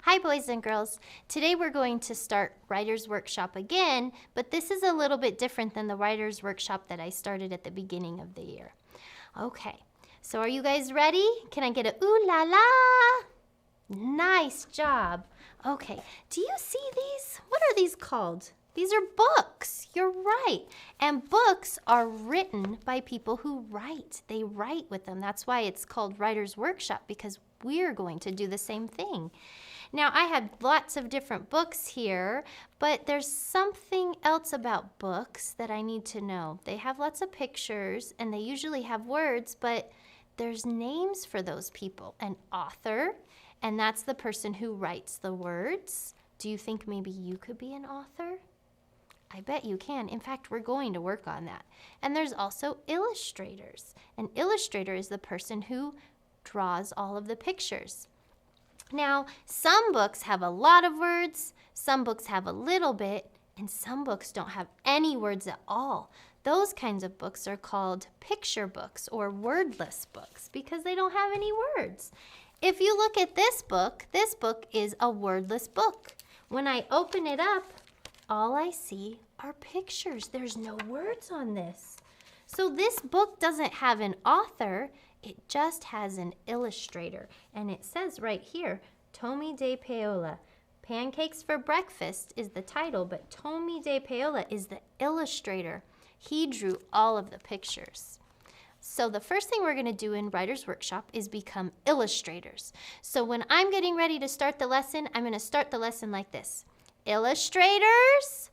Hi boys and girls. Today we're going to start Writer's Workshop again, but this is a little bit different than the Writer's Workshop that I started at the beginning of the year. Okay, so are you guys ready? Can I get a ooh la la? Nice job. Okay, do you see these? What are these called? These are books. You're right. And books are written by people who write. They write with them. That's why it's called Writer's Workshop, because we're going to do the same thing. Now, I have lots of different books here, but there's something else about books that I need to know. They have lots of pictures, and they usually have words, but there's names for those people. An author, and that's the person who writes the words. Do you think maybe you could be an author? I bet you can. In fact, we're going to work on that. And there's also illustrators. An illustrator is the person who draws all of the pictures. Now, some books have a lot of words, some books have a little bit, and some books don't have any words at all. Those kinds of books are called picture books or wordless books because they don't have any words. If you look at this book is a wordless book. When I open it up, all I see are pictures. There's no words on this. So this book doesn't have an author. It just has an illustrator. And it says right here, Tommy de Paola. Pancakes for Breakfast is the title, but Tommy de Paola is the illustrator. He drew all of the pictures. So the first thing we're going to do in Writer's Workshop is become illustrators. So when I'm getting ready to start the lesson, I'm going to start the lesson like this. Illustrators.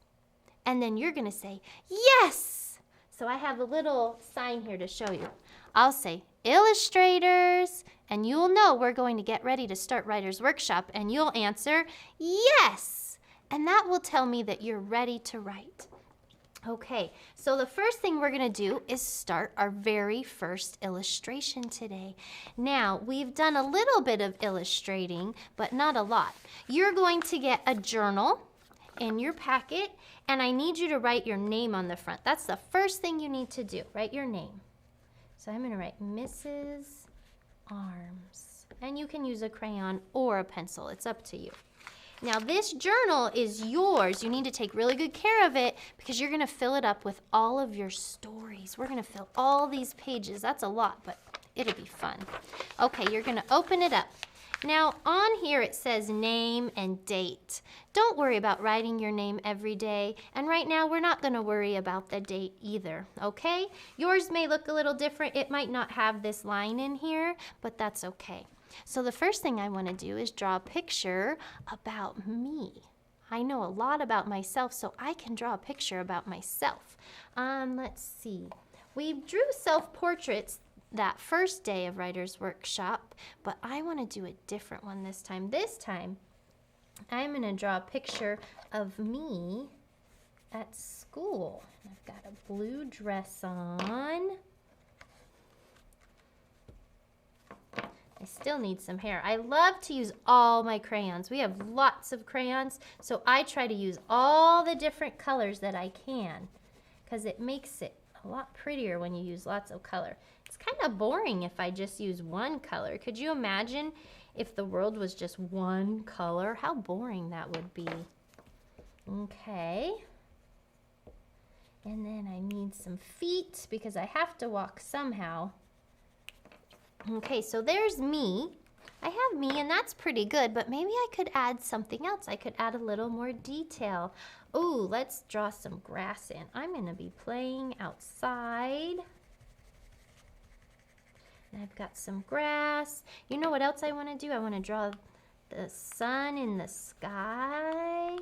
And then you're going to say, yes. So I have a little sign here to show you. I'll say, illustrators, and you'll know we're going to get ready to start Writer's Workshop, and you'll answer, yes. And that will tell me that you're ready to write. Okay, so the first thing we're going to do is start our very first illustration today. Now, we've done a little bit of illustrating, but not a lot. You're going to get a journal in your packet, and I need you to write your name on the front. That's the first thing you need to do. Write your name. So I'm going to write Mrs. Arms. And you can use a crayon or a pencil. It's up to you. Now, this journal is yours. You need to take really good care of it because you're going to fill it up with all of your stories. We're going to fill all these pages. That's a lot, but it'll be fun. Okay, you're going to open it up. Now, on here it says name and date. Don't worry about writing your name every day. And right now, we're not going to worry about the date either, okay? Yours may look a little different. It might not have this line in here, but that's okay. So the first thing I want to do is draw a picture about me. I know a lot about myself, so I can draw a picture about myself. Let's see. We drew self-portraits that first day of Writer's Workshop, but I want to do a different one this time. This time, I'm going to draw a picture of me at school. I've got a blue dress on. I still need some hair. I love to use all my crayons. We have lots of crayons, so I try to use all the different colors that I can because it makes it a lot prettier when you use lots of color. It's kind of boring if I just use one color. Could you imagine if the world was just one color? How boring that would be. Okay. And then I need some feet because I have to walk somehow. Okay, so there's me. I have me, and that's pretty good, but maybe I could add something else. I could add a little more detail. Ooh, let's draw some grass in. I'm going to be playing outside. And I've got some grass. You know what else I want to do? I want to draw the sun in the sky.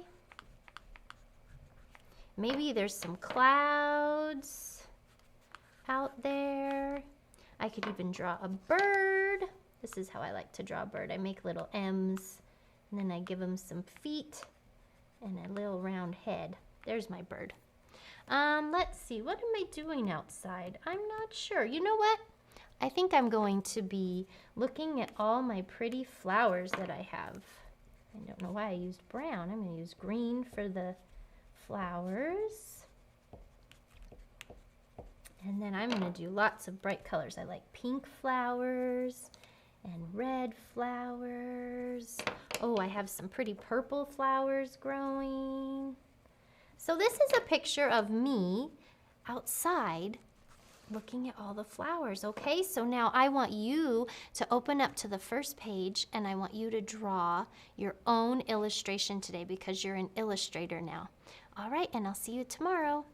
Maybe there's some clouds out there. I could even draw a bird. This is how I like to draw a bird. I make little M's, and then I give him some feet and a little round head. There's my bird. Let's see. What am I doing outside? I'm not sure. You know what? I think I'm going to be looking at all my pretty flowers that I have. I don't know why I used brown. I'm going to use green for the flowers. And then I'm going to do lots of bright colors. I like pink flowers and red flowers. Oh, I have some pretty purple flowers growing. So this is a picture of me outside looking at all the flowers, okay? So now I want you to open up to the first page and I want you to draw your own illustration today because you're an illustrator now. All right, and I'll see you tomorrow.